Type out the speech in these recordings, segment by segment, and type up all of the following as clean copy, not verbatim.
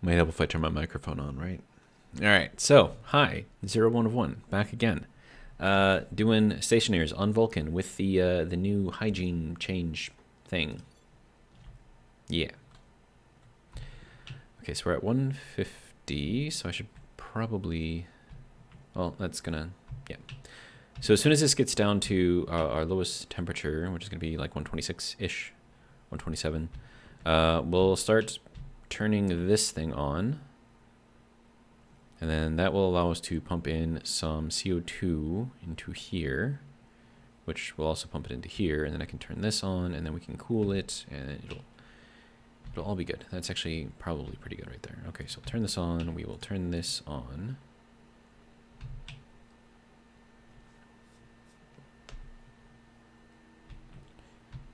Might help if I turn my microphone on, right? All right. So, hi, 01 of 1, back again. Doing Stationeers on Vulcan with the new hygiene change thing. Yeah. Okay, so we're at 150, so I should probably... Well, that's gonna... Yeah. So as soon as this gets down to our lowest temperature, which is gonna be like 126-ish, 127, we'll start turning this thing on. And then that will allow us to pump in some CO2 into here, which will also pump it into here. And then I can turn this on, and then we can cool it, and it'll all be good. That's actually probably pretty good right there. Okay, so I'll turn this on. We will turn this on.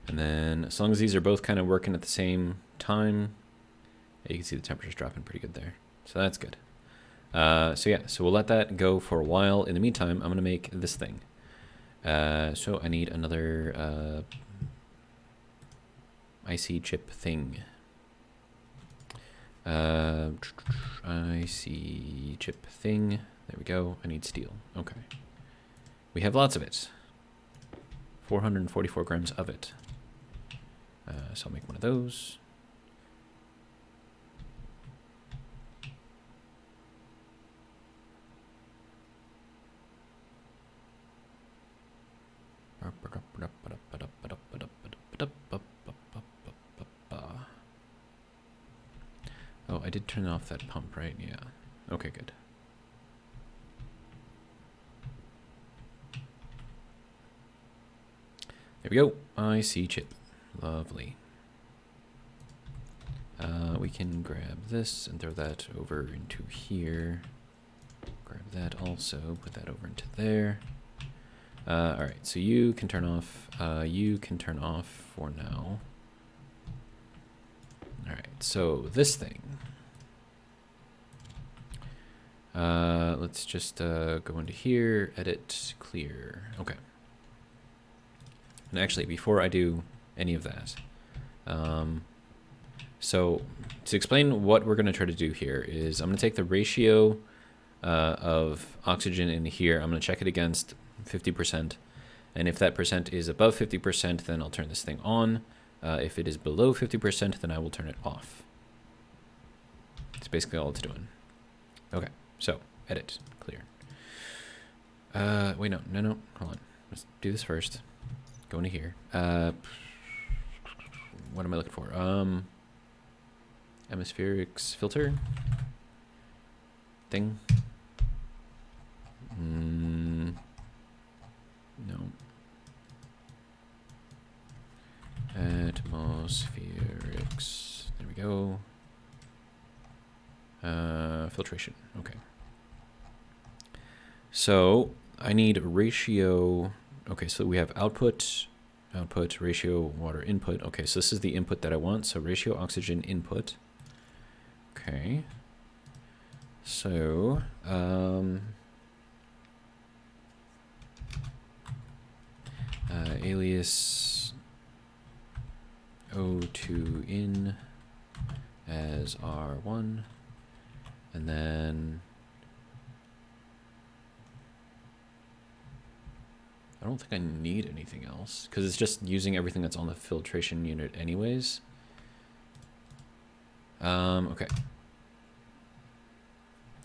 And then as long as these are both kind of working at the same time, you can see the temperature's dropping pretty good there. So that's good. So yeah, so we'll let that go for a while. In the meantime, I'm going to make this thing. So I need another IC chip thing. IC chip thing. There we go. I need steel. Okay. We have lots of it. 444 grams of it. So I'll make one of those. Oh, I did turn off that pump, right? Yeah. Okay, good. There we go. IC chip. Lovely. We can grab this and throw that over into here. Grab that also. Put that over into there. All right, so you can turn off. You can turn off for now. All right, so this thing. Let's just go into here, edit, clear. Okay. And actually, before I do any of that, so to explain what we're going to try to do here is I'm going to take the ratio of oxygen in here. I'm going to check it against 50%. And if that percent is above 50%, then I'll turn this thing on. If it is below 50%, then I will turn it off. That's basically all it's doing. Okay, so edit, clear. Wait, no, hold on. Let's do this first. Go into here. What am I looking for? Atmospherics filter thing. No. Atmospherics. There we go. Filtration. Okay. So I need ratio. Okay, so we have output, ratio, water input. Okay, so this is the input that I want. So ratio oxygen input. Okay. So, alias O2 in as R1, and then I don't think I need anything else because it's just using everything that's on the filtration unit anyways. Okay.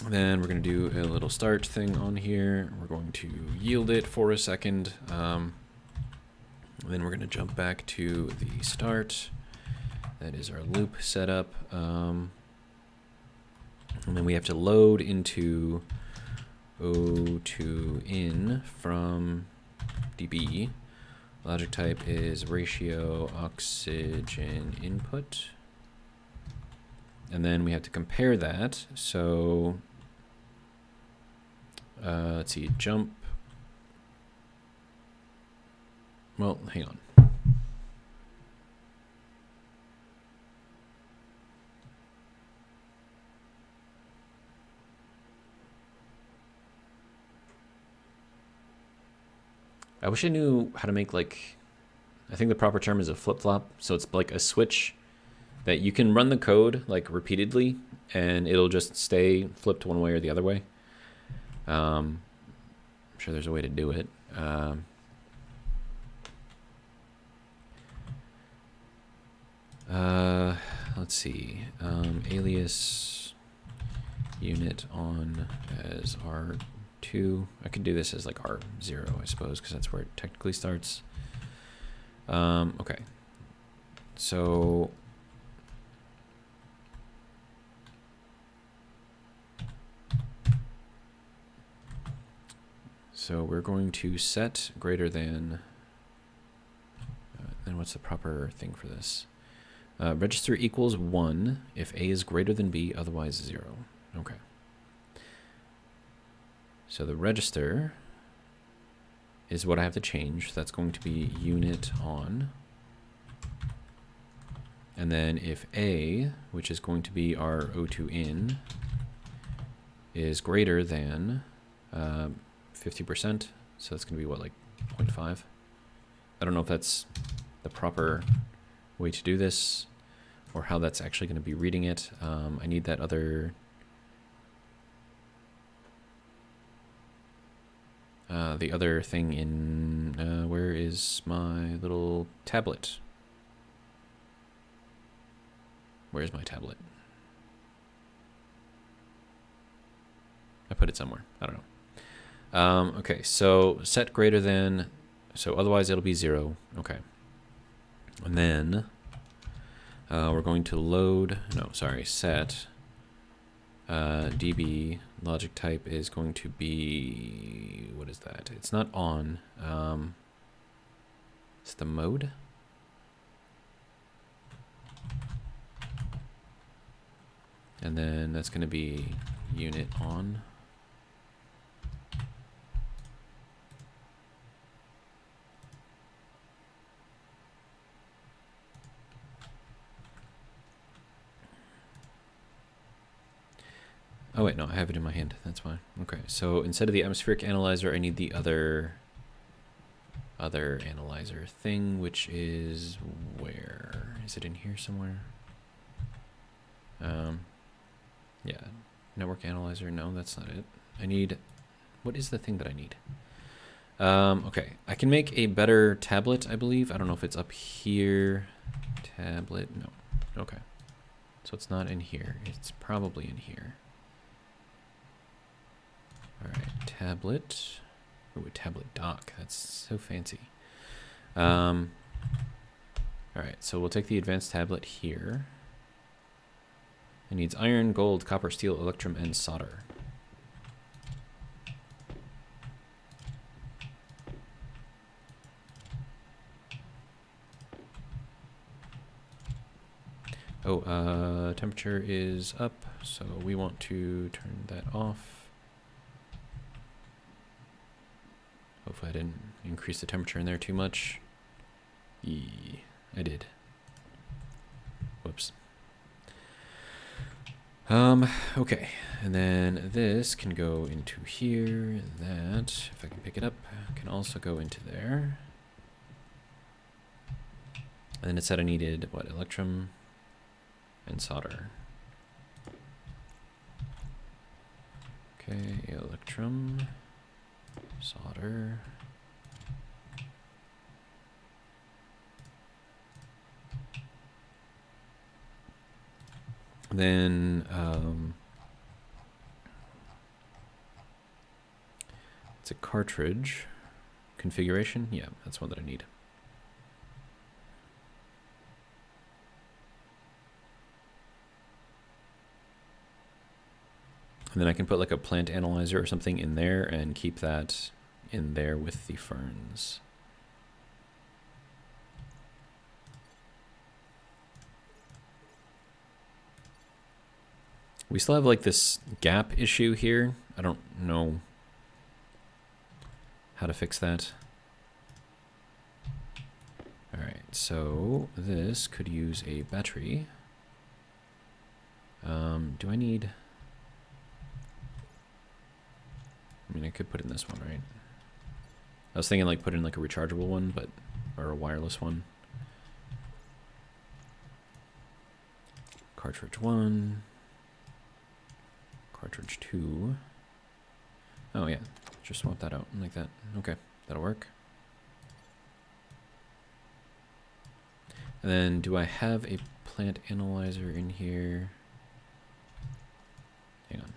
Then we're going to do a little start thing on here. We're going to yield it for a second. Then we're going to jump back to the start. That is our loop setup. And then we have to load into O2 in from dB. Logic type is ratio oxygen input. And then we have to compare that. So let's see, jump. Well, hang on. I wish I knew how to make, like, I think the proper term is a flip-flop. So it's like a switch that you can run the code like repeatedly and it'll just stay flipped one way or the other way. I'm sure there's a way to do it. Let's see. Alias unit on as R2. I could do this as like R0, I suppose, because that's where it technically starts. Okay. So we're going to set greater than, and what's the proper thing for this? Register equals 1 if A is greater than B, otherwise 0. Okay. So the register is what I have to change. That's going to be unit on. And then if A, which is going to be our O2 in, is greater than 50%, so that's going to be what, like 0.5? I don't know if that's the proper way to do this or how that's actually going to be reading it. I need that other the other thing in where is my little tablet? Where's my tablet? I put it somewhere. I don't know. Okay, so set greater than, so otherwise it'll be 0. Okay. And then we're going to load, no, sorry, set db logic type is going to be, what is that? It's not on. It's the mode. And then that's going to be unit on. Oh wait, no, I have it in my hand. That's why. Okay, so instead of the atmospheric analyzer, I need the other analyzer thing, which is where? Is it in here somewhere? Yeah, network analyzer. No, that's not it. I need, what is the thing that I need? Okay, I can make a better tablet, I believe. I don't know if it's up here. Tablet, no. Okay, so it's not in here. It's probably in here. All right, tablet. Oh, a tablet dock. That's so fancy. All right, so we'll take the advanced tablet here. It needs iron, gold, copper, steel, electrum, and solder. Oh, temperature is up, so we want to turn that off. Hopefully I didn't increase the temperature in there too much. I did. Whoops. Okay, and then this can go into here. That, if I can pick it up, can also go into there. And then it said I needed, what, electrum and solder. Okay, electrum, solder. Then it's a cartridge configuration. Yeah, that's one that I need. And then I can put like a plant analyzer or something in there and keep that in there with the ferns. We still have like this gap issue here. I don't know how to fix that. All right, so this could use a battery. Do I need... I mean, I could put in this one, right? I was thinking like put in like a rechargeable one, but, or a wireless one. cartridge 1, cartridge 2. Oh yeah, just swap that out like that. Okay, that'll work. And then do I have a plant analyzer in here? Hang on.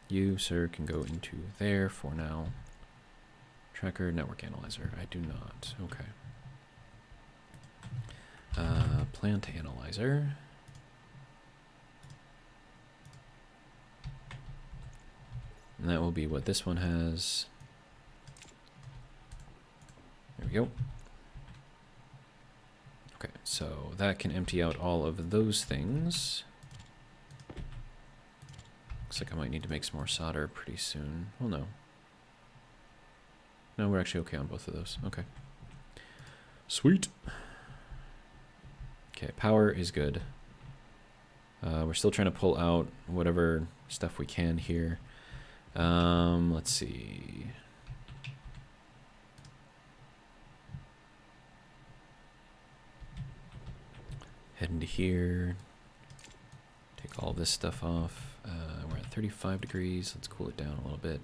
You, sir, can go into there for now. Tracker, network analyzer. I do not. Okay. Plant analyzer. And that will be what this one has. There we go. Okay, so that can empty out all of those things. Looks like I might need to make some more solder pretty soon. Oh no. No, we're actually okay on both of those. Okay. Sweet. Okay, power is good. We're still trying to pull out whatever stuff we can here. Let's see. Head into here. Take all this stuff off. We're at 35 degrees. Let's cool it down a little bit.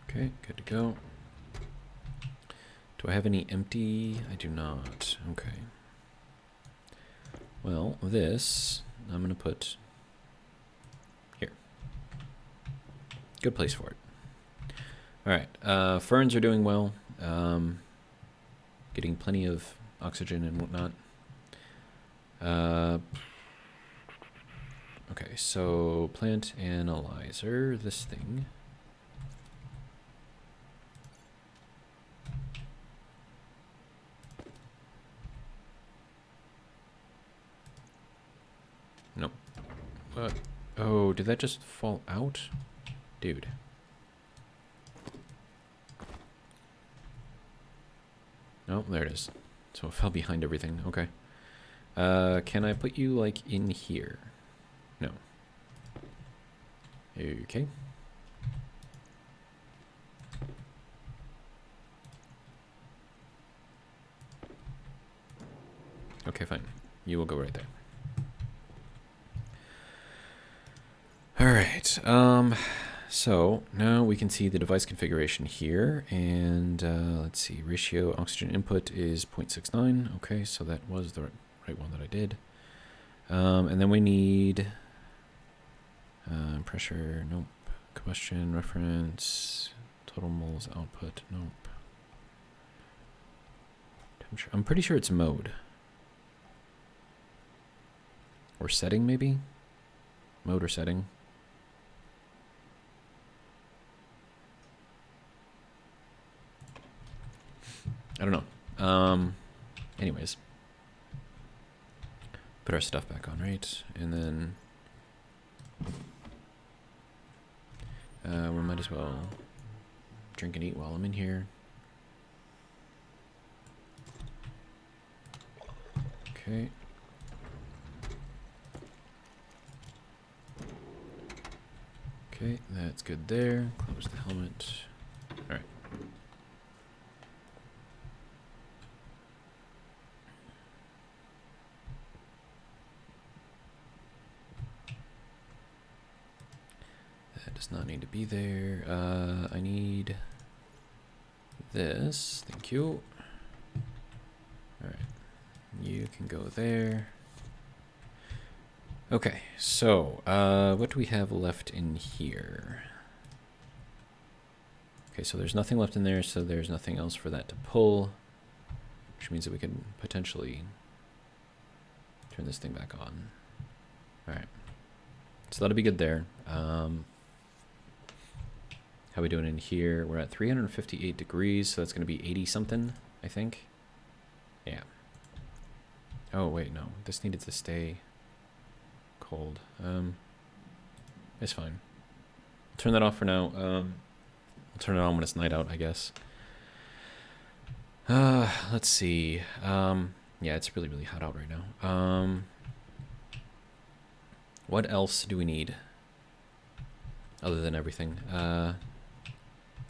Okay, good to go. Do I have any empty? I do not. Okay. Well, this I'm going to put here. Good place for it. All right. Ferns are doing well. Getting plenty of oxygen and whatnot. Okay, so plant analyzer, this thing. Nope. What? Oh, did that just fall out? Dude. Oh, there it is. So it fell behind everything. Okay. Can I put you, like, in here? No. Okay. Okay, fine. You will go right there. All right. So now we can see the device configuration here, and let's see. Ratio oxygen input is 0.69. Okay, so that was the right one that I did. And then we need pressure. Nope. Combustion reference. Total moles output. Nope. Temperature. I'm pretty sure it's mode. Or setting, maybe? Mode or setting. I don't know. Anyways. Put our stuff back on, right? And then we might as well drink and eat while I'm in here. Okay. Okay, that's good there. Close the helmet. All right. That does not need to be there. I need this. Thank you. All right. You can go there. Okay, so what do we have left in here? Okay, so there's nothing left in there, so there's nothing else for that to pull, which means that we can potentially Turn this thing back on. All right. So that'll be good there. How we doing in here? We're at 358 degrees, so that's going to be 80 something, I think. Yeah. Oh, wait, no. This needed to stay cold. It's fine. Turn that off for now. I'll turn it on when it's night out, I guess. Let's see. Yeah, it's really, really hot out right now. What else do we need? Other than everything.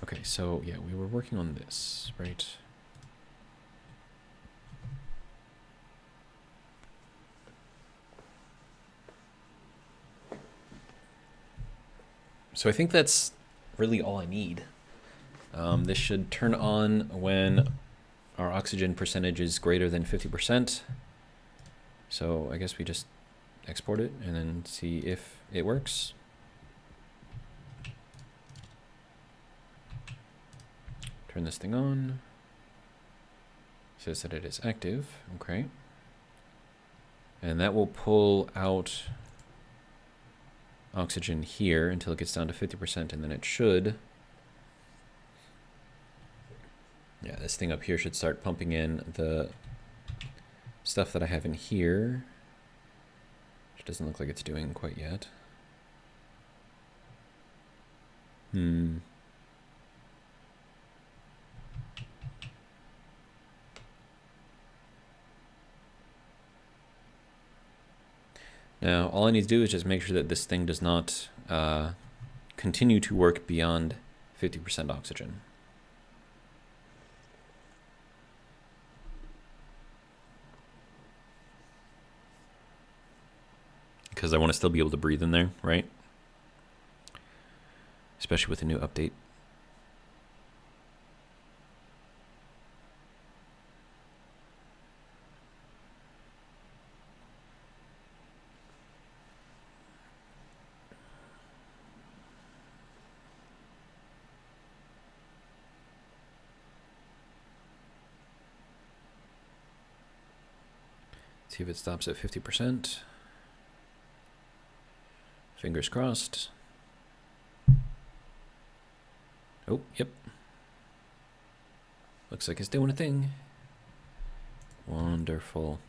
Okay, so yeah, we were working on this, right? So I think that's really all I need. This should turn on when our oxygen percentage is greater than 50%. So I guess we just export it and then see if it works. Turn this thing on. Says that it is active. Okay. And that will pull out oxygen here until it gets down to 50%, and then it should. Yeah, this thing up here should start pumping in the stuff that I have in here. Which doesn't look like it's doing quite yet. Now, all I need to do is just make sure that this thing does not continue to work beyond 50% oxygen. Because I want to still be able to breathe in there, right? Especially with the new update. See if it stops at 50%. Fingers crossed. Oh, yep. Looks like it's doing a thing. Wonderful.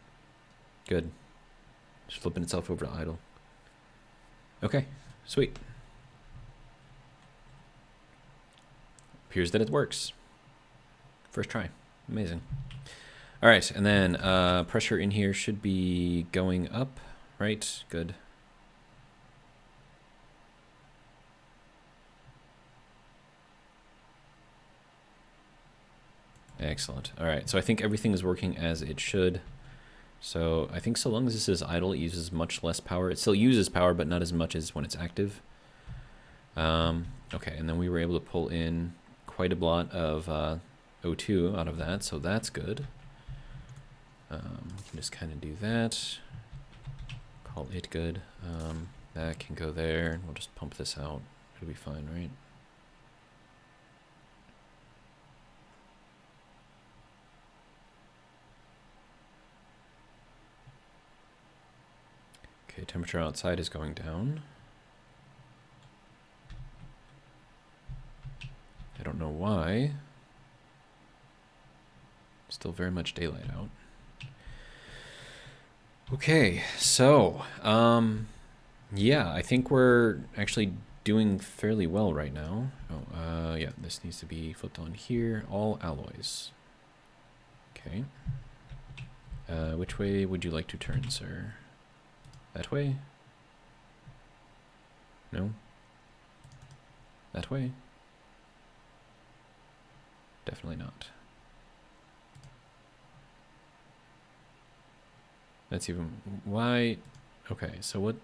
Good. Just flipping itself over to idle. Okay, sweet. Appears that it works. First try. Amazing. All right, and then pressure in here should be going up, right? Good. Excellent. All right, so I think everything is working as it should. So I think so long as this is idle, it uses much less power. It still uses power, but not as much as when it's active. Okay, and then we were able to pull in quite a lot of O2 out of that, so that's good. We can just kind of do that. Call it good. That can go there, and we'll just pump this out. It'll be fine, right? Okay, temperature outside is going down. I don't know why. Still very much daylight out. Okay, so, yeah, I think we're actually doing fairly well right now. Oh, yeah, this needs to be flipped on here. All alloys. Okay. Which way would you like to turn, sir? That way? No? That way? Definitely not. That's even... Why? Okay, so what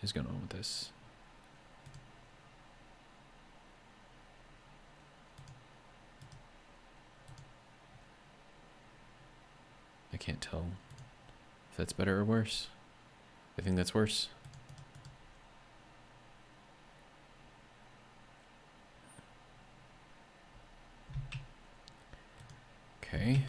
is going on with this? I can't tell if that's better or worse. I think that's worse. Okay.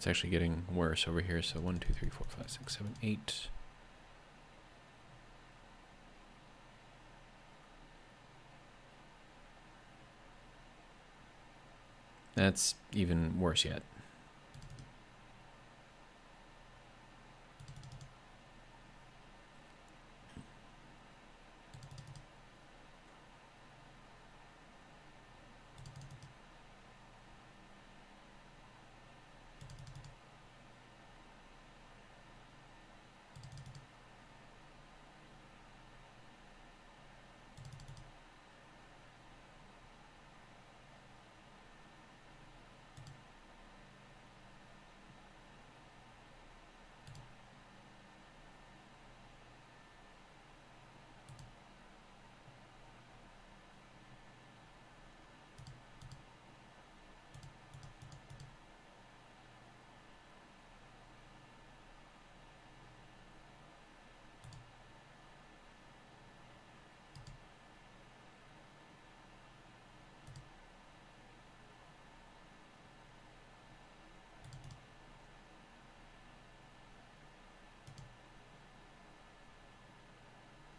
It's actually getting worse over here. So 1, 2, 3, 4, 5, 6, 7, 8. That's even worse yet.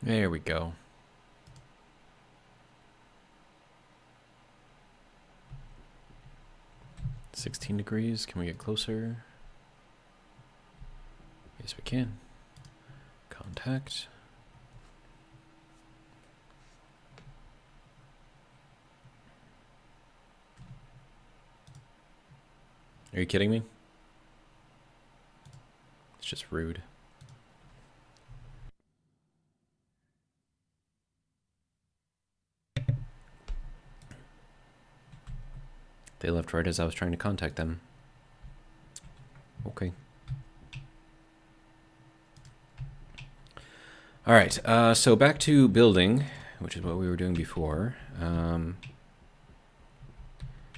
There we go. $16. Can we get closer? Yes, we can. Contact. Are you kidding me? It's just rude. They left right as I was trying to contact them. Okay. All right, so back to building, which is what we were doing before.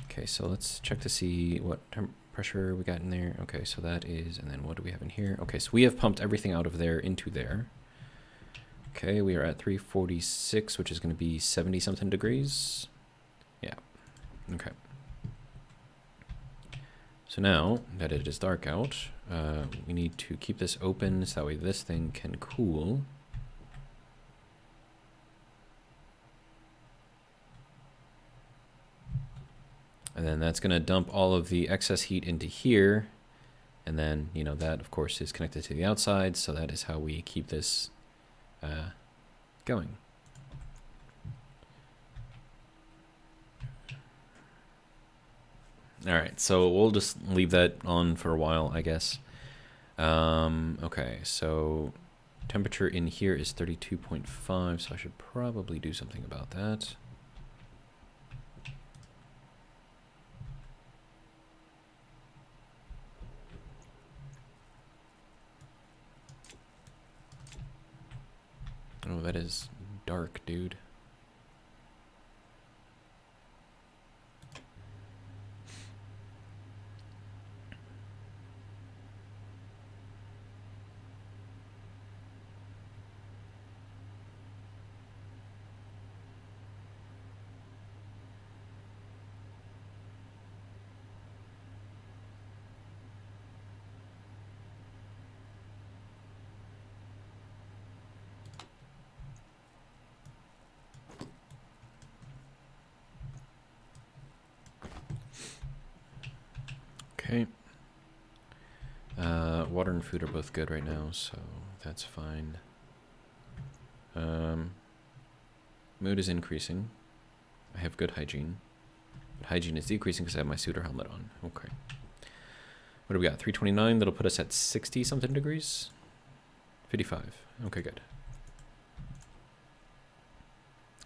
Okay, so let's check to see what pressure we got in there. Okay, so that is, and then what do we have in here? Okay, so we have pumped everything out of there into there. Okay, we are at 346, which is going to be 70-something degrees. Yeah, okay. So now that it is dark out, we need to keep this open so that way this thing can cool. And then that's going to dump all of the excess heat into here. And then, you know, that, of course, is connected to the outside. So that is how we keep this going. All right, so we'll just leave that on for a while, I guess. Okay, so temperature in here is 32.5, so I should probably do something about that. Oh, that is dark, dude. Okay. Water and food are both good right now, so that's fine. Mood is increasing. I have good hygiene. But hygiene is decreasing because I have my suitor helmet on. Okay. What do we got? 329. That'll put us at 60-something degrees? 55. Okay, good.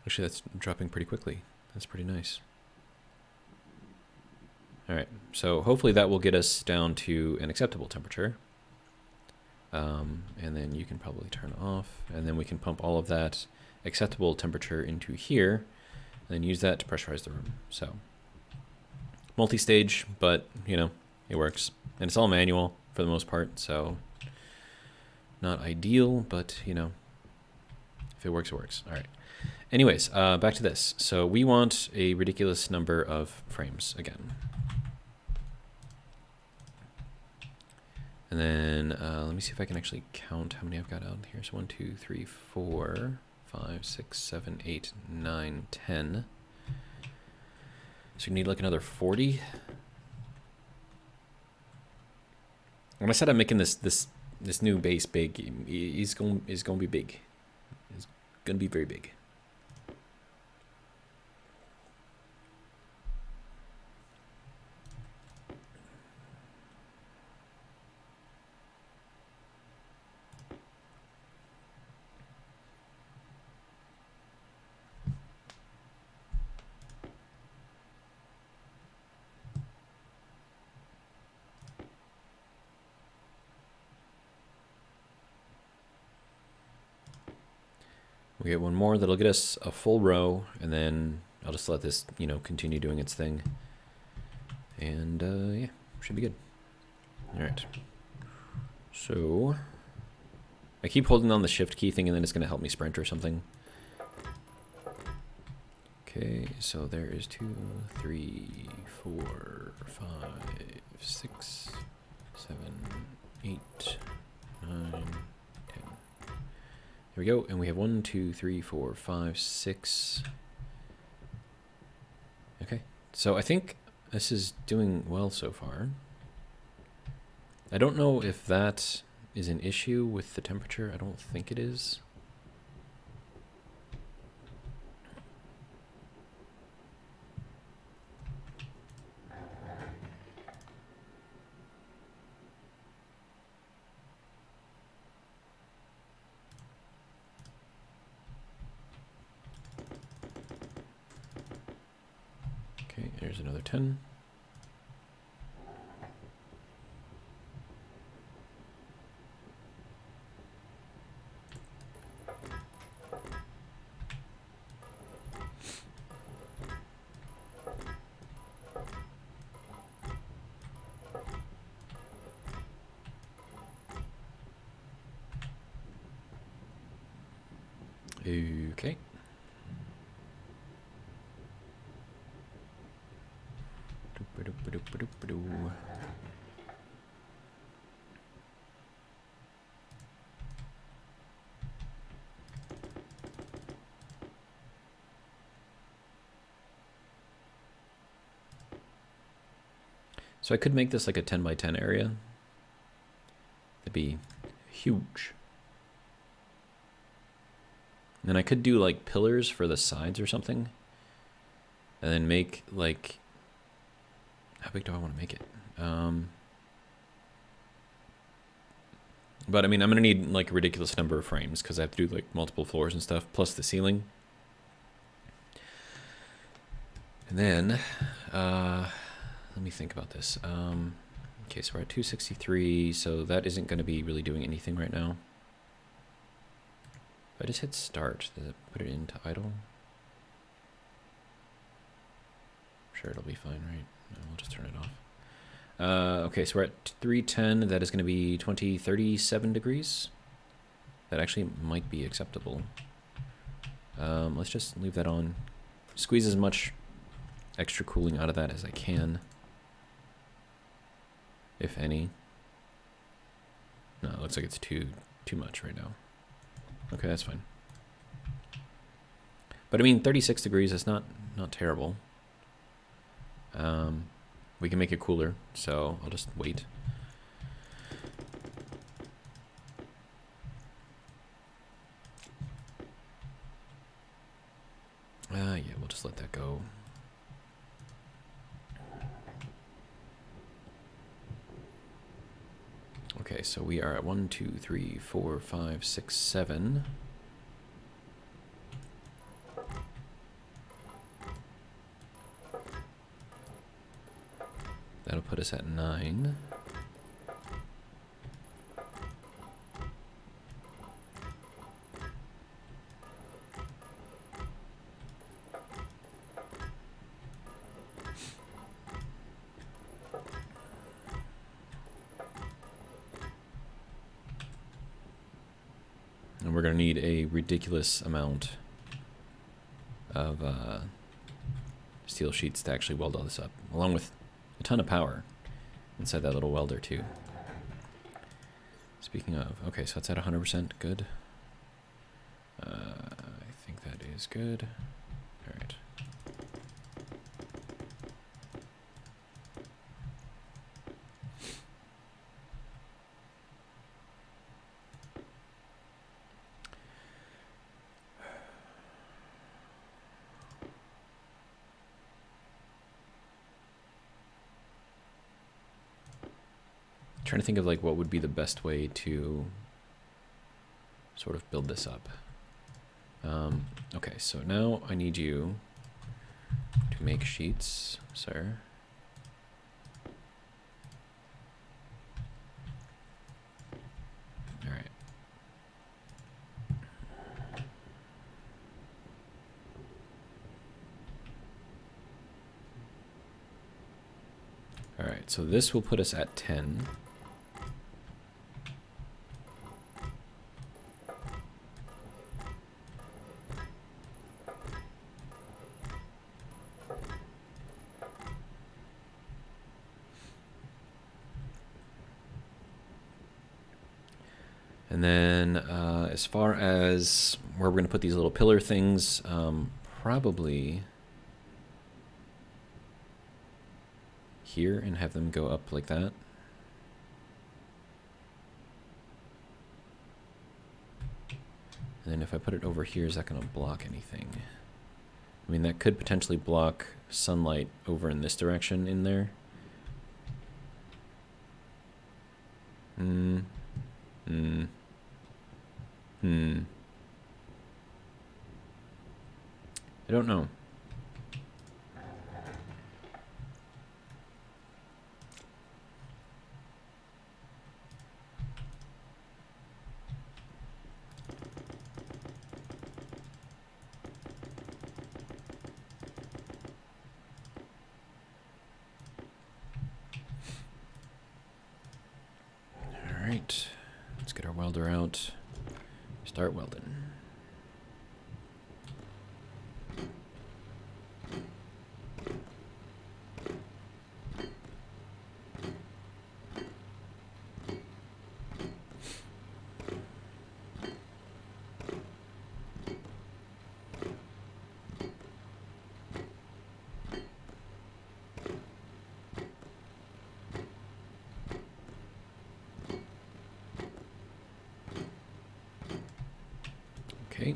Actually, that's dropping pretty quickly. That's pretty nice. All right, so hopefully that will get us down to an acceptable temperature. And then you can probably turn off, and then we can pump all of that acceptable temperature into here, and then use that to pressurize the room. So multi-stage, but you know, it works. And it's all manual for the most part, so not ideal, but you know, if it works, it works. All right. Anyways, back to this. So we want a ridiculous number of frames again. And then let me see if I can actually count how many I've got out here. So 1, 2, 3, 4, 5, 6, 7, 8, 9, 10. So you need like another 40. When I said I'm making this new base big, it's going to be big. It's going to be very big. We get one more that'll get us a full row, and then I'll just let this, you know, continue doing its thing. And yeah, should be good. All right. So I keep holding on the shift key thing, and then it's going to help me sprint or something. Okay, so there is 2, 3, 4, 5, 6, 7, 8, 9, 10. Here we go, and we have 1, 2, 3, 4, 5, 6. Okay, so I think this is doing well so far. I don't know if that is an issue with the temperature. I don't think it is. Okay, there's another 10. Okay. So I could make this like a 10 by 10 area. That'd be huge. And then I could do like pillars for the sides or something. And then make like, how big do I want to make it? But I mean, I'm going to need like a ridiculous number of frames because I have to do like multiple floors and stuff, plus the ceiling. And then, let me think about this. Okay, so we're at 263, so that isn't going to be really doing anything right now. If I just hit start, does it put it into idle? I'm sure it'll be fine, right? No, we'll just turn it off. Okay, so we're at 310. That is going to be 37 degrees. That actually might be acceptable. Let's just leave that on. Squeeze as much extra cooling out of that as I can, if any. No, it looks like it's too much right now. Okay, that's fine. But I mean, 36 degrees is not terrible. We can make it cooler, so I'll just wait. Yeah, we'll just let that go. Okay, so we are at 1, 2, 3, 4, 5, 6, 7. That'll put us at 9. And we're going to need a ridiculous amount of steel sheets to actually weld all this up, along with a ton of power inside that little welder too. Speaking of, okay, so it's at 100%, good. I think that is good. All right. Trying to think of like what would be the best way to sort of build this up. Okay, so now I need you to make sheets, sir. All right. All right, so this will put us at 10. And then as far as where we're going to put these little pillar things, probably here and have them go up like that. And then if I put it over here, is that going to block anything? I mean, that could potentially block sunlight over in this direction in there. I don't know. All right, let's get our welder out. Start welding. Okay.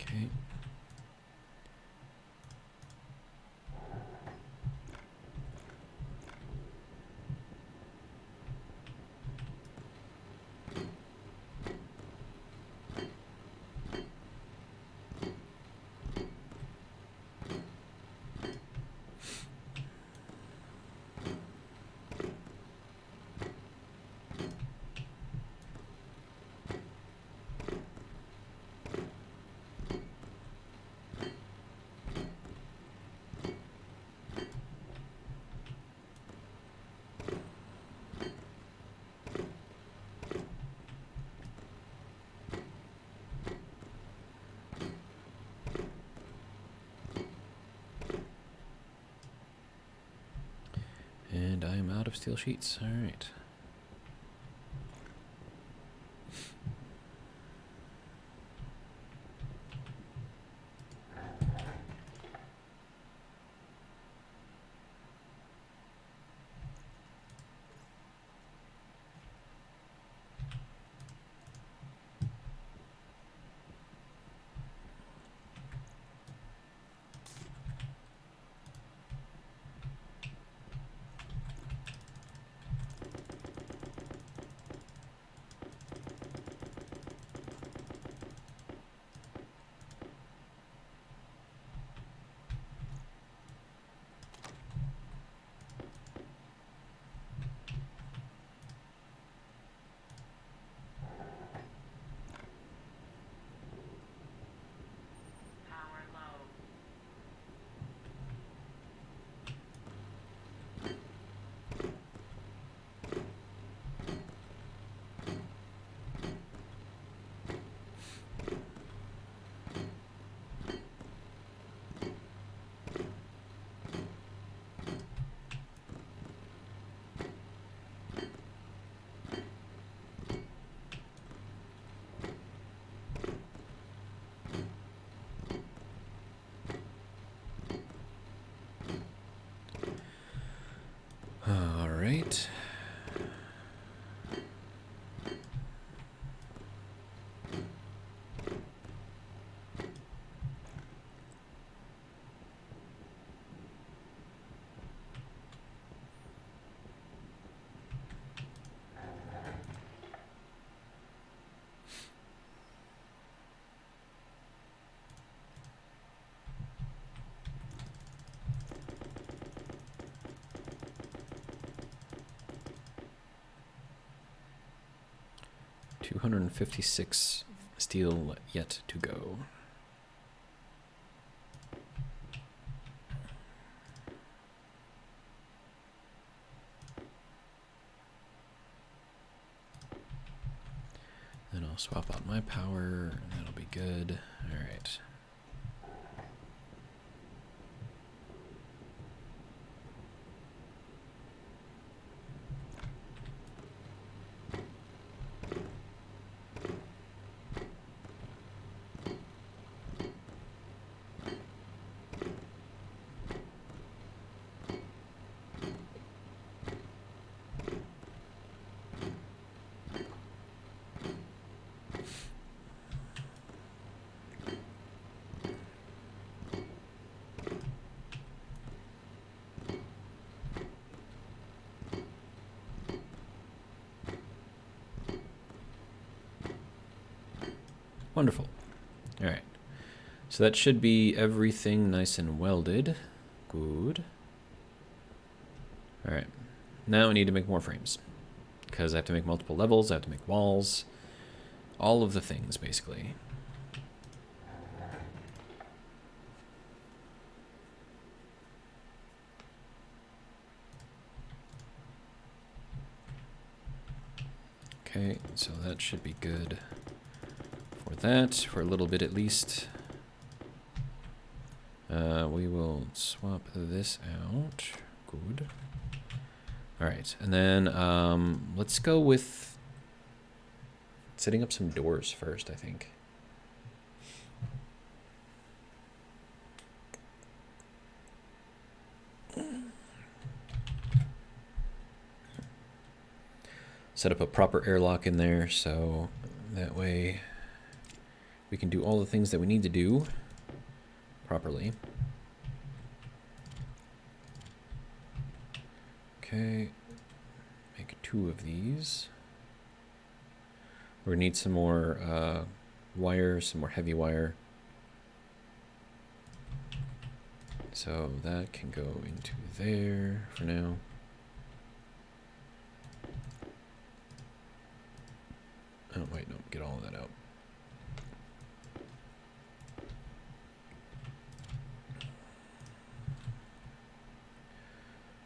Okay. And I am out of steel sheets. All right. 256 steel yet to go. Then I'll swap out my power, and that'll be good. All right. Wonderful. All right. So that should be everything nice and welded. Good. All right. Now I need to make more frames because I have to make multiple levels. I have to make walls. All of the things, basically. Okay, so that should be good for that, for a little bit at least. We will swap this out. Good. All right, and then let's go with setting up some doors first, I think. Set up a proper airlock in there so that way we can do all the things that we need to do properly. Okay, make 2 of these. We're gonna need some more wire, some more heavy wire. So that can go into there for now. Oh, wait, no, get all of that out.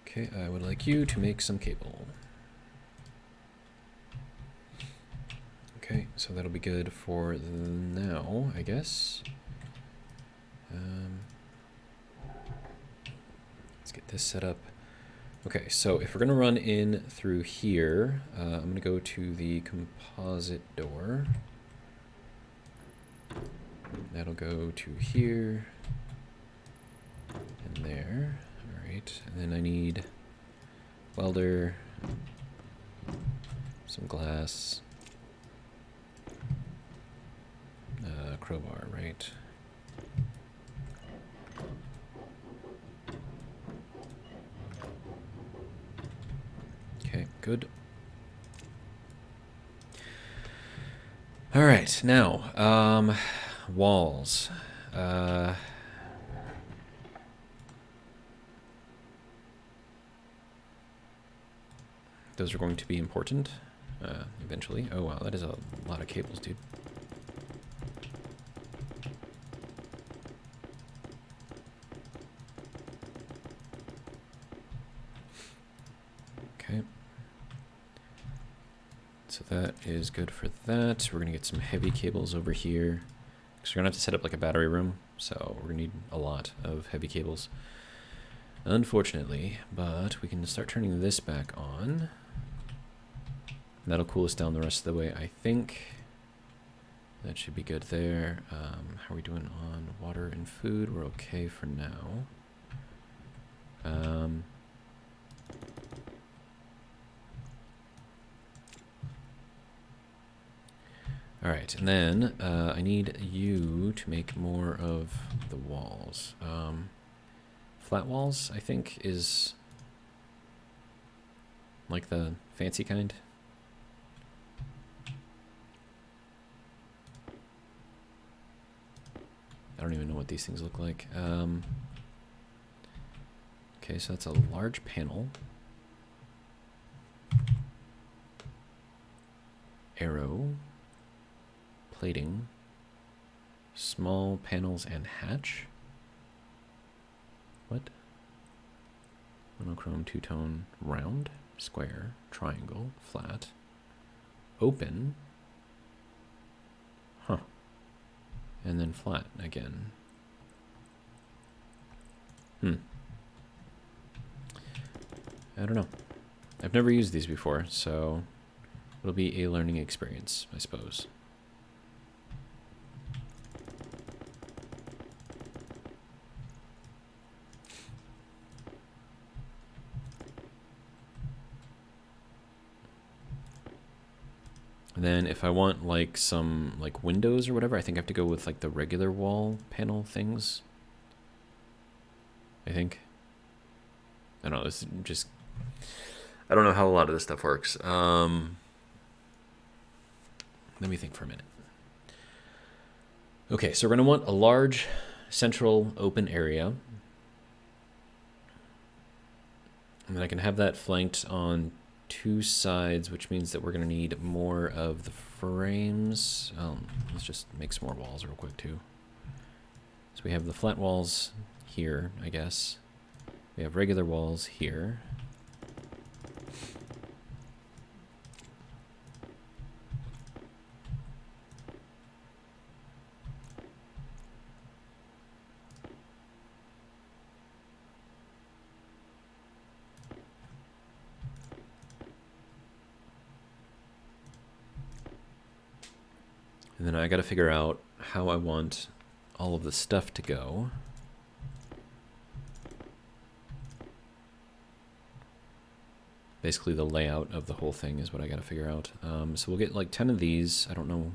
Okay, I would like you to make some cable. Okay, so that'll be good for now, I guess. Let's get this set up. Okay, so if we're going to run in through here, I'm going to go to the composite door. That'll go to here and there. All right, and then I need welder, some glass, crowbar, right? Okay, good. All right, now, walls. Those are going to be important, eventually. Oh, wow, that is a lot of cables, dude. Okay. So that is good for that. We're going to get some heavy cables over here. Because we're going to have to set up like a battery room. So we're going to need a lot of heavy cables. Unfortunately, but we can start turning this back on. That'll cool us down the rest of the way, I think. That should be good there. How are we doing on water and food? We're okay for now. All right, and then I need you to make more of the walls. Flat walls, I think, is like the fancy kind. I don't even know what these things look like. Okay, so that's a large panel. Arrow. plating. Small panels and hatch. What? Monochrome, two-tone, round, square, triangle, flat, open. Huh. And then flat again. I don't know. I've never used these before, so it'll be a learning experience, I suppose. And then if I want like some like windows or whatever, I think I have to go with like the regular wall panel things. I think. I don't know, it's just, I don't know how a lot of this stuff works. Let me think for a minute. Okay, so we're going to want a large central open area. And then I can have that flanked on two sides, which means that we're going to need more of the frames. Let's just make some more walls real quick too. So we have the flat walls here, I guess. We have regular walls here. And then I got to figure out how I want all of the stuff to go. Basically the layout of the whole thing is what I got to figure out. So we'll get like 10 of these. I don't know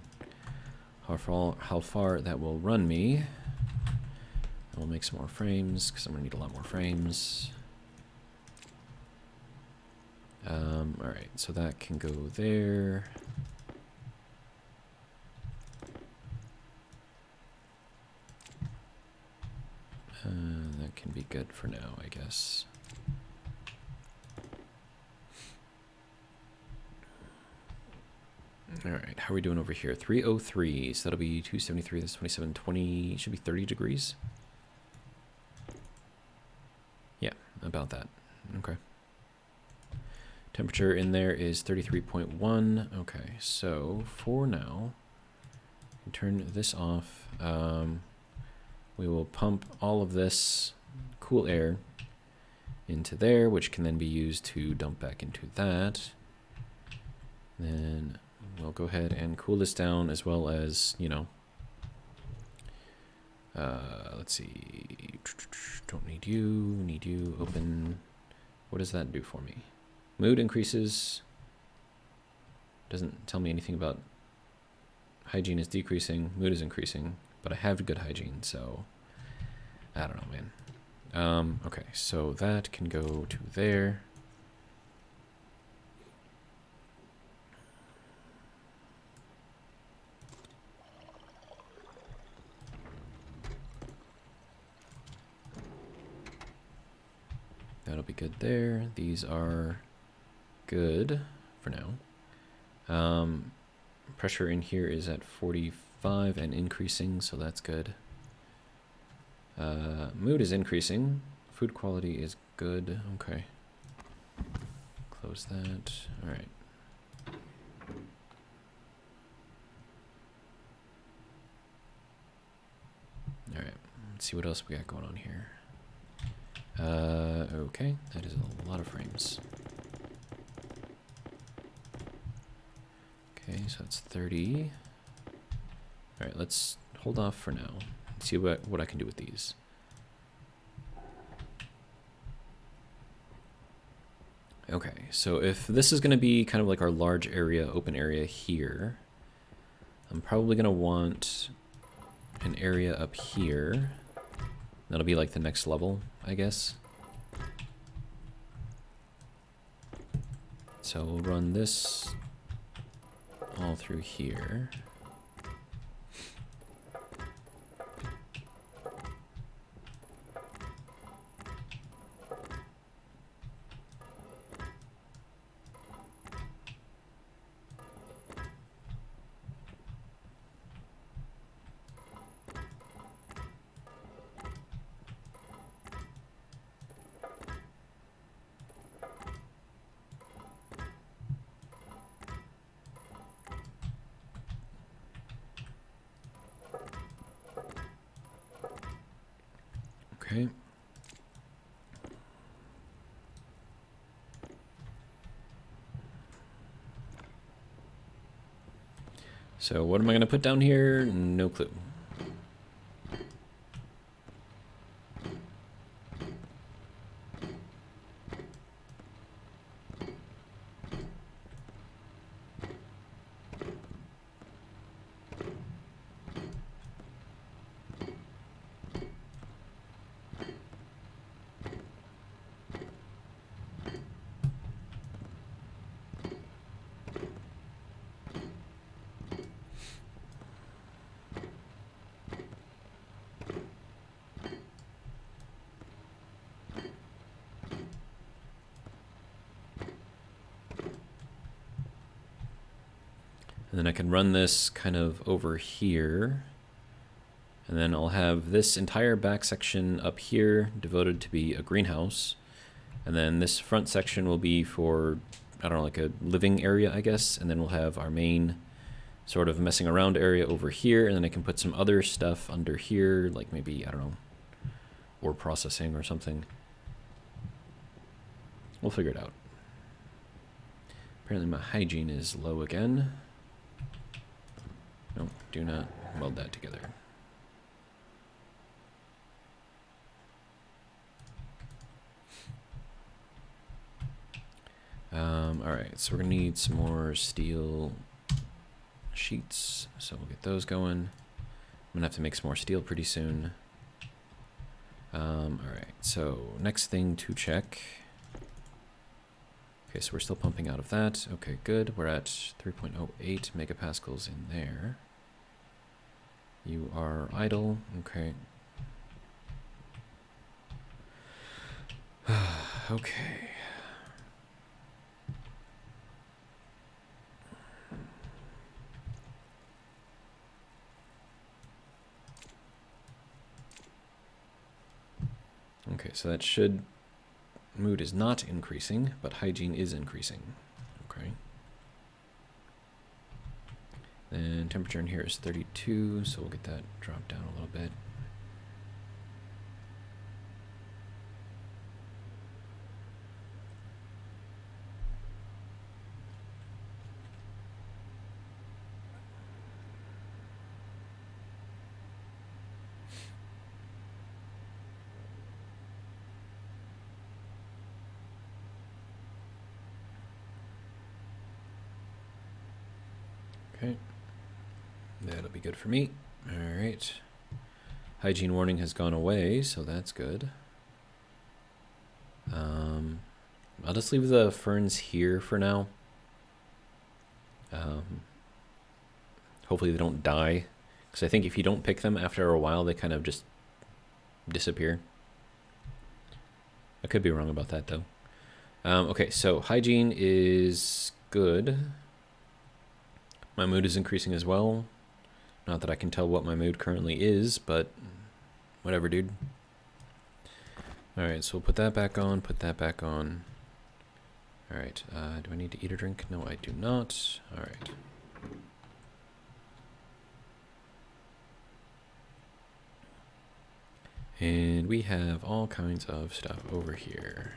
how far that will run me. I'll make some more frames because I'm going to need a lot more frames. Alright, so that can go there. That can be good for now, I guess. Alright, how are we doing over here? 303, so that'll be 273, that's 27, 20, should be 30 degrees. Yeah, about that. Okay. Temperature in there is 33.1. Okay, so for now, turn this off. We will pump all of this cool air into there, which can then be used to dump back into that. Then we'll go ahead and cool this down as well as, you know, let's see, don't need you, open. What does that do for me? Mood increases. Doesn't tell me anything about hygiene is decreasing, mood is increasing, but I have good hygiene, so I don't know, man. Okay, so that can go to there. That'll be good there. These are good for now. Pressure in here is at 45 and increasing, so that's good. Mood is increasing. Food quality is good. Okay. Close that. All right. All right. Let's see what else we got going on here. Okay, that is a lot of frames. Okay, so that's 30. All right, let's hold off for now. Let's see what I can do with these. Okay, so if this is going to be kind of like our large area, open area here, I'm probably going to want an area up here. That'll be like the next level, I guess. So we'll run this all through here. Okay. So what am I going to put down here? No clue. And then I can run this kind of over here. And then I'll have this entire back section up here devoted to be a greenhouse. And then this front section will be for, I don't know, like a living area, I guess. And then we'll have our main sort of messing around area over here. And then I can put some other stuff under here, like maybe, I don't know, ore processing or something. We'll figure it out. Apparently my hygiene is low again. No, do not weld that together. Alright, so we're gonna need some more steel sheets, so we'll get those going. I'm gonna have to make some more steel pretty soon. Alright, so next thing to check. Okay, so we're still pumping out of that. Okay, good. We're at 3.08 megapascals in there. You are idle. Okay. Okay. Okay, so that should... Mood is not increasing, but hygiene is increasing. Okay. Then temperature in here is 32, so we'll get that dropped down a little bit. Okay, that'll be good for me. All right, hygiene warning has gone away, so that's good. I'll just leave the ferns here for now. Hopefully they don't die, because I think if you don't pick them after a while, they kind of just disappear. I could be wrong about that though. Okay, so hygiene is good. My mood is increasing as well. Not that I can tell what my mood currently is, but whatever, dude. Alright, so we'll put that back on, put that back on. Alright, do I need to eat or drink? No, I do not. Alright. And we have all kinds of stuff over here.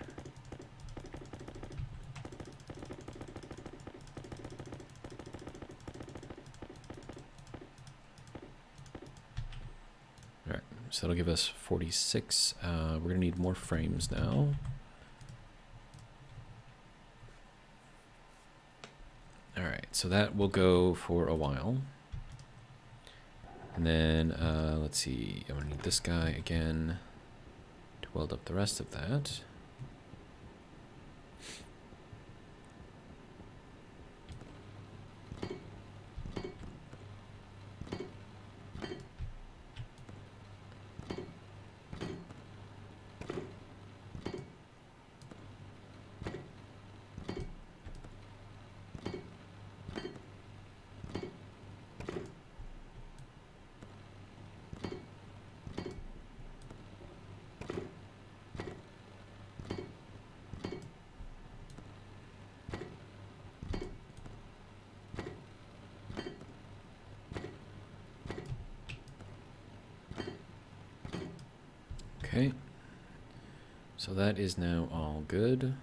So that'll give us 46. We're going to need more frames now. All right, so that will go for a while. And then, let's see, I'm going to need this guy again to weld up the rest of that. Okay, So that is now all good.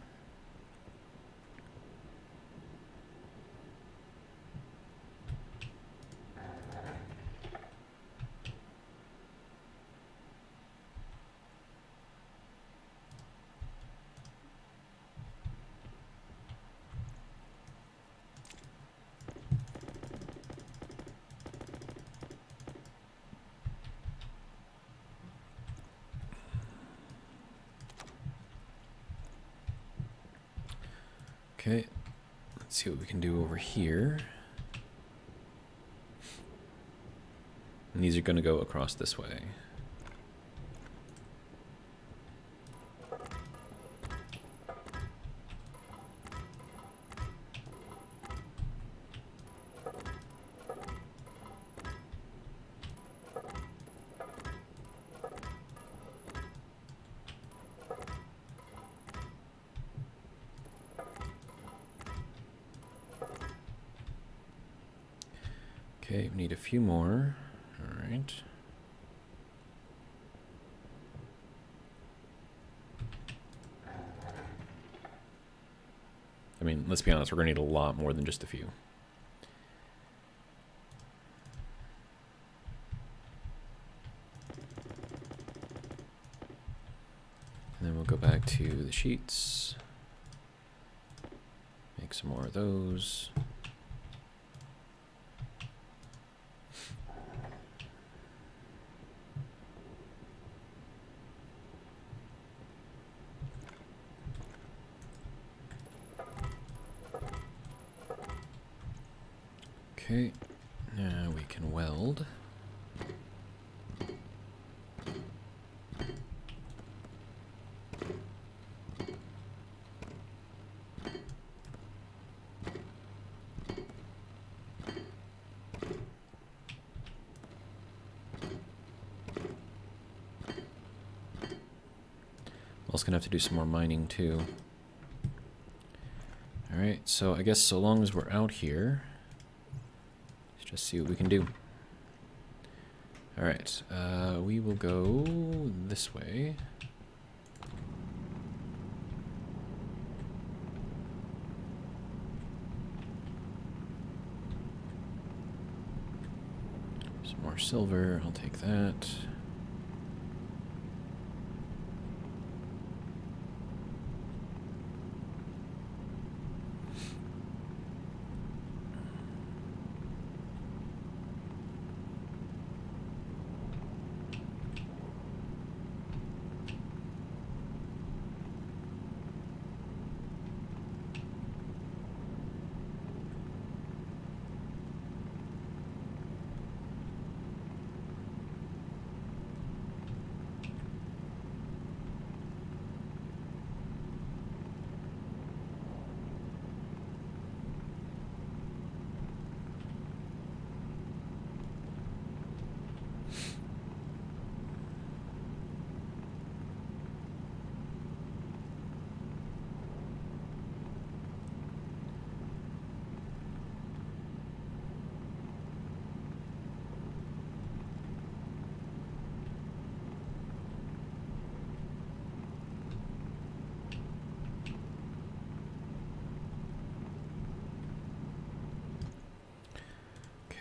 Okay, let's see what we can do over here. And these are going to go across this way. Okay, we need a few more. All right. I mean, let's be honest, we're going to need a lot more than just a few. And then we'll go back to the sheets. Make some more of those. Okay, now we can weld. Also gonna have to do some more mining too. Alright, so I guess so long as we're out here, let's just see what we can do. Alright, we will go this way. Some more silver, I'll take that.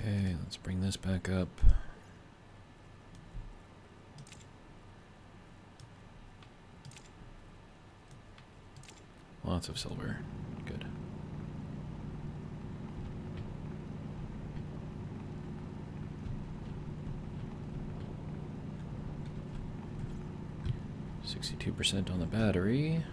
Okay, let's bring this back up. Lots of silver. Good. %62 on the battery.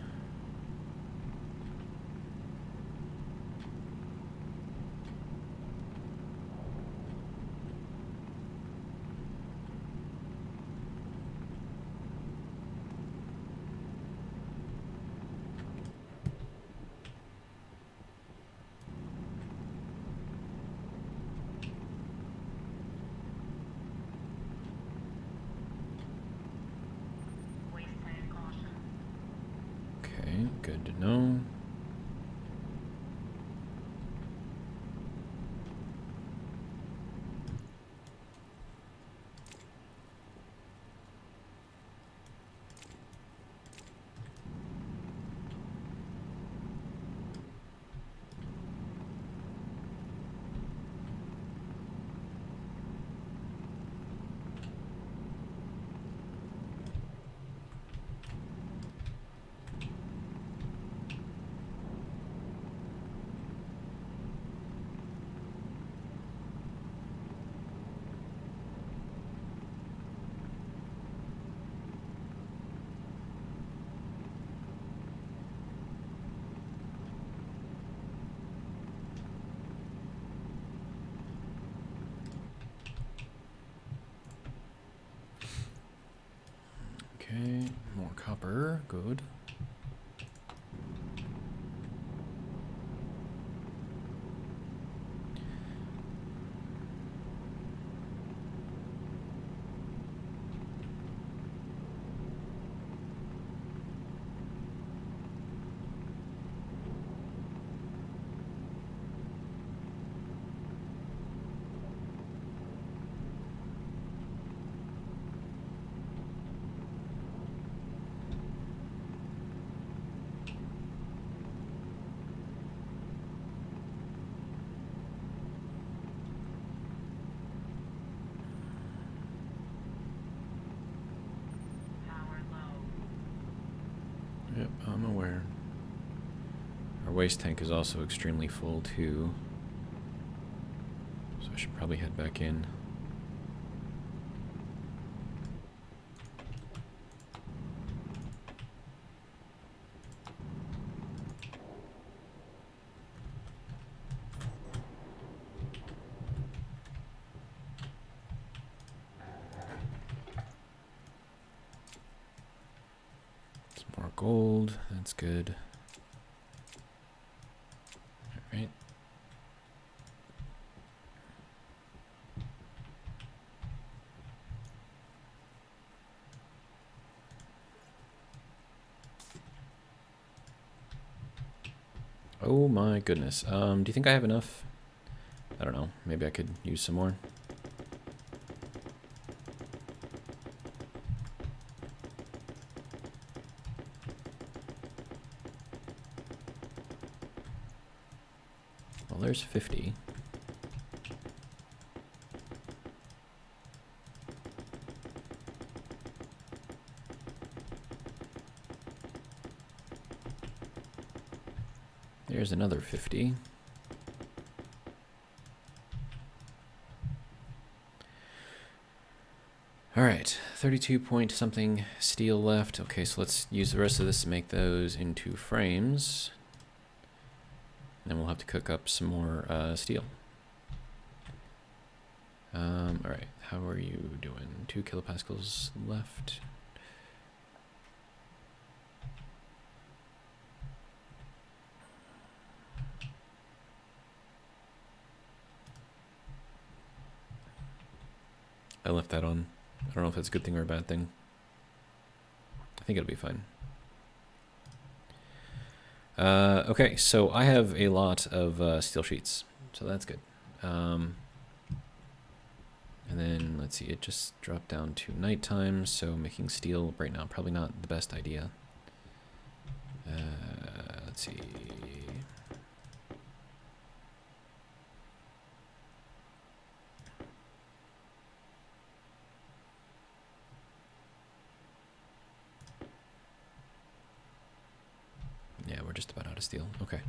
Okay, good to know. waste tank is also extremely full too. So I should probably head back in. More gold, that's good. All right. Oh my goodness. Do you think I have enough? I don't know. Maybe I could use some more. Well, there's 50. There's another 50. All right, 32 point something steel left. Okay, so let's use the rest of this to make those into frames. Then we'll have to cook up some more steel. All right, how are you doing? 2 kilopascals left. I left that on. I don't know if that's a good thing or a bad thing. I think it'll be fine. Okay, so I have a lot of steel sheets, so that's good. And then, let's see, it just dropped down to nighttime, so making steel right now probably not the best idea. Let's see. Yeah, we're just about out of steel. Okay.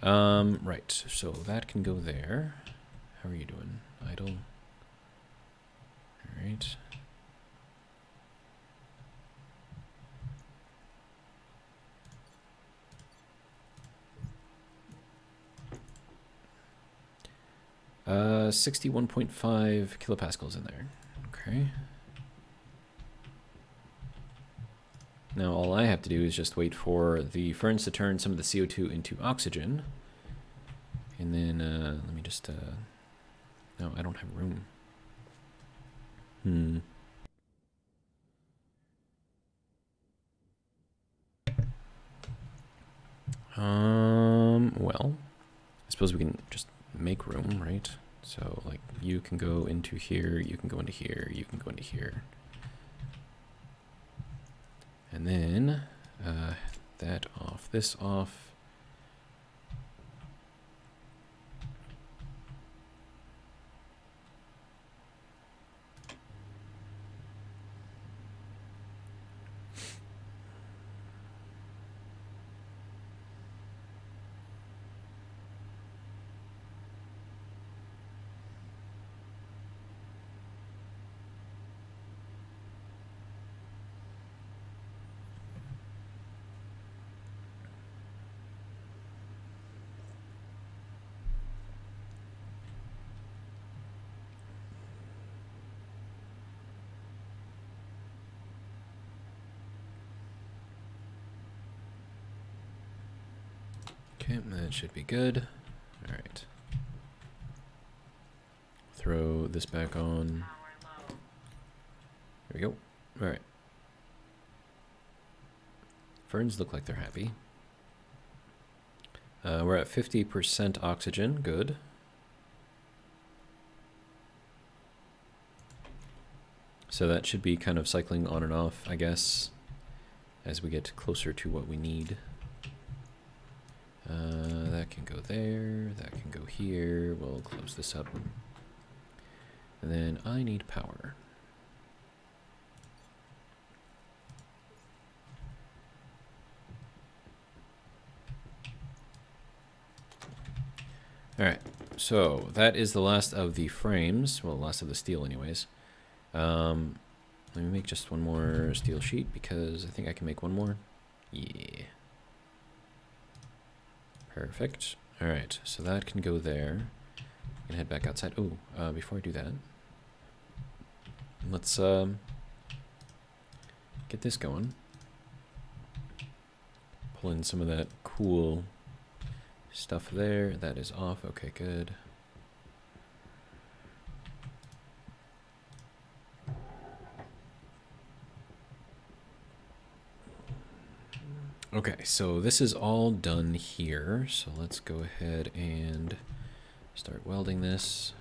Right, so that can go there. How are you doing? Idle. All right. Uh, 61.5 kilopascals in there. Okay. Now all I have to do is just wait for the furnace to turn some of the CO2 into oxygen. And then, let me just, no, I don't have room. Well, I suppose we can just make room, right? So, like, you can go into here, you can go into here, you can go into here. And then, that off, this off. Okay, that should be good. All right. Throw this back on. There we go. All right. Ferns look like they're happy. We're at 50% oxygen. Good. So that should be kind of cycling on and off, I guess, as we get closer to what we need. That can go there, that can go here. We'll close this up. And then I need power. All right, so that is the last of the frames. Well, last of the steel anyways. Let me make just one more steel sheet because I think I can make one more. Yeah. Perfect. All right, so that can go there. I can head back outside. Oh, before I do that, let's get this going. Pull in some of that cool stuff there. That is off. Okay, good. Okay, so this is all done here. So let's go ahead and start welding this.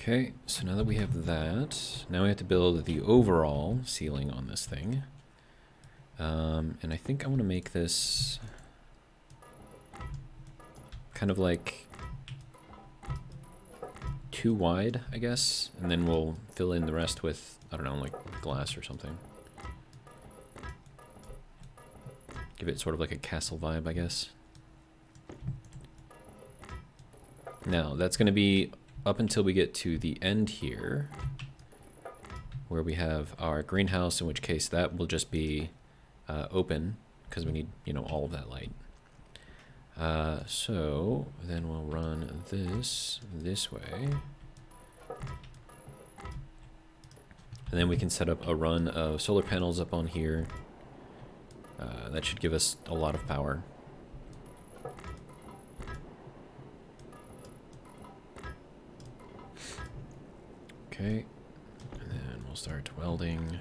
Okay, so now that we have that, now we have to build the overall ceiling on this thing. And I think I want to make this kind of like too wide, I guess, and then we'll fill in the rest with, I don't know, like glass or something. Give it sort of like a castle vibe, I guess. Now, that's going to be up until we get to the end here, where we have our greenhouse, in which case that will just be open, because we need, you know, all of that light. So then we'll run this way. And then we can set up a run of solar panels up on here. That should give us a lot of power. Okay, and then we'll start welding.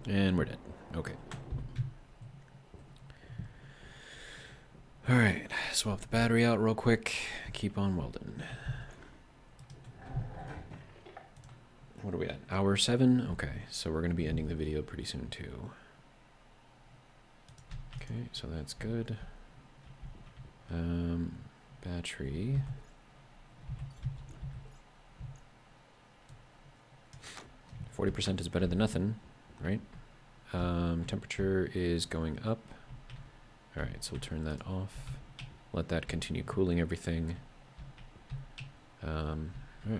And we're dead. Okay. All right, swap the battery out real quick. Keep on welding. What are we at? Hour 7? Okay, so we're going to be ending the video pretty soon too. Okay, so that's good. Battery. 40% is better than nothing, right? Temperature is going up. All right, so we'll turn that off. Let that continue cooling everything. All right.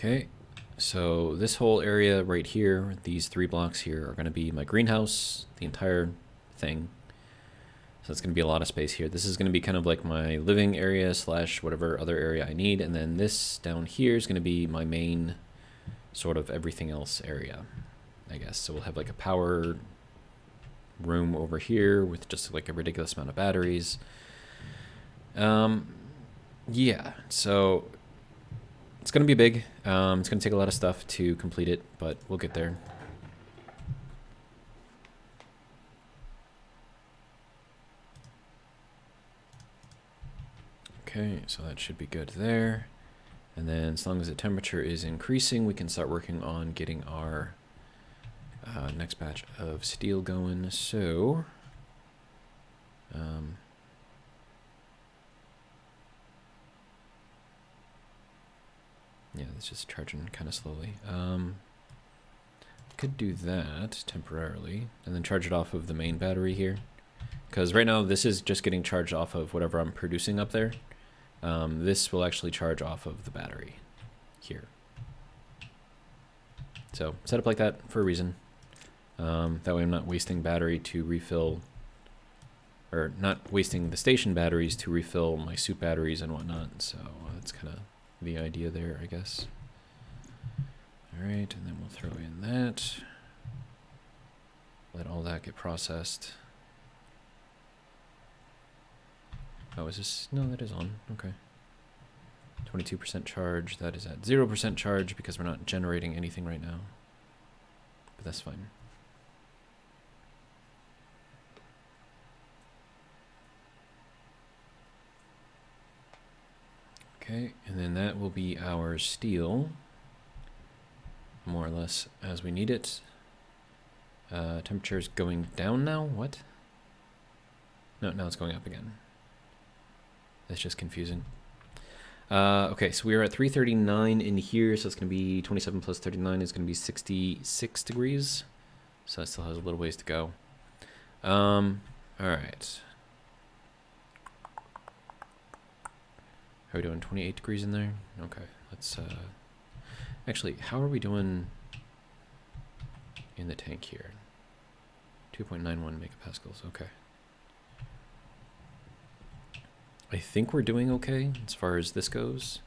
Okay, so this whole area right here, these 3 blocks here are going to be my greenhouse, the entire thing. So it's going to be a lot of space here. This is going to be kind of like my living area slash whatever other area I need. And then this down here is going to be my main sort of everything else area, I guess. So we'll have like a power room over here with just like a ridiculous amount of batteries. Yeah, so It's going to be big. It's going to take a lot of stuff to complete it, but we'll get there. Okay, so that should be good there. And then as long as the temperature is increasing, we can start working on getting our next batch of steel going. So, yeah, it's just charging kind of slowly. Could do that temporarily and then charge it off of the main battery here. Because right now this is just getting charged off of whatever I'm producing up there. This will actually charge off of the battery here. So set up like that for a reason. That way I'm not wasting battery to refill, or not wasting the station batteries to refill my suit batteries and whatnot. So that's kind of the idea there, I guess. All right, and then we'll throw in that. Let all that get processed. Oh, is this? No, that is on. Okay. 22% charge. That is at 0% charge because we're not generating anything right now. But that's fine. Okay, and then that will be our steel. More or less as we need it. Temperature's going down now? What? No, now it's going up again. That's just confusing. Okay, so we are at 339 in here, so it's going to be 27 plus 39 is going to be 66 degrees. So that still has a little ways to go. All right. Are we doing 28 degrees in there? Okay, let's... Actually, how are we doing in the tank here? 2.91 megapascals, okay. I think we're doing okay as far as this goes.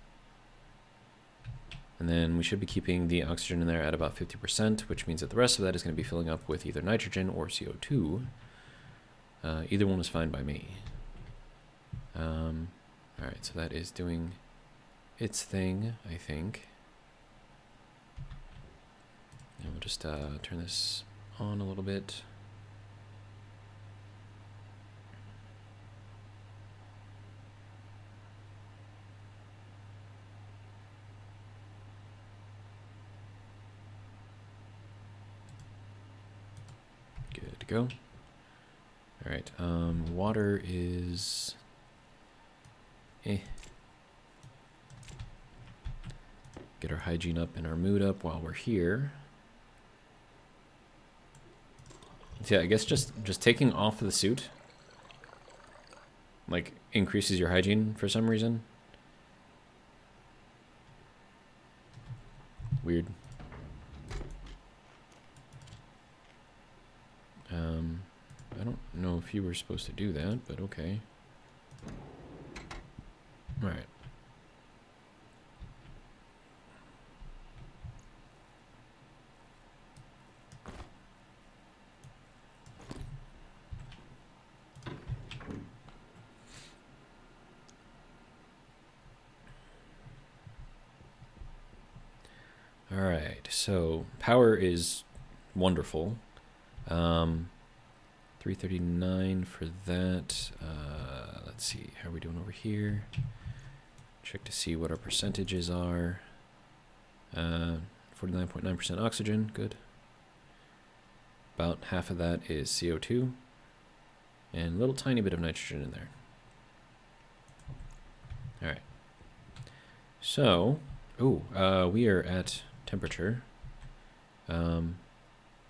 And then we should be keeping the oxygen in there at about 50%, which means that the rest of that is going to be filling up with either nitrogen or CO2. Either one is fine by me. Alright, so that is doing its thing, I think. And we'll just turn this on a little bit. Good to go. All right, water is Get our hygiene up and our mood up while we're here. So yeah, I guess just taking off the suit like increases your hygiene for some reason. Weird. I don't know if you were supposed to do that, but okay. All right. All right, so power is wonderful. 339 for that. Let's see, how are we doing over here? Check to see what our percentages are. 49.9% oxygen, good. About half of that is CO2, and a little tiny bit of nitrogen in there. All right. So, we are at temperature.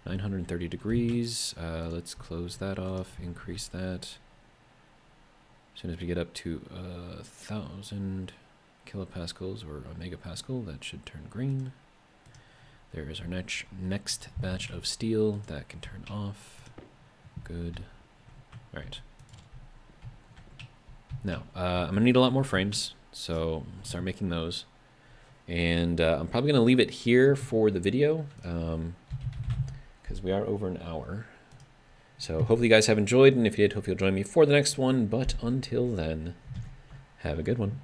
930 degrees. Let's close that off, increase that. As soon as we get up to 1,000 kilopascals or a megapascal, that should turn green. There is our next batch of steel that can turn off. Good. All right. Now, I'm gonna need a lot more frames, so I'll start making those. And I'm probably gonna leave it here for the video. Because we are over an hour. So hopefully you guys have enjoyed, and if you did, hope you'll join me for the next one. But until then, have a good one.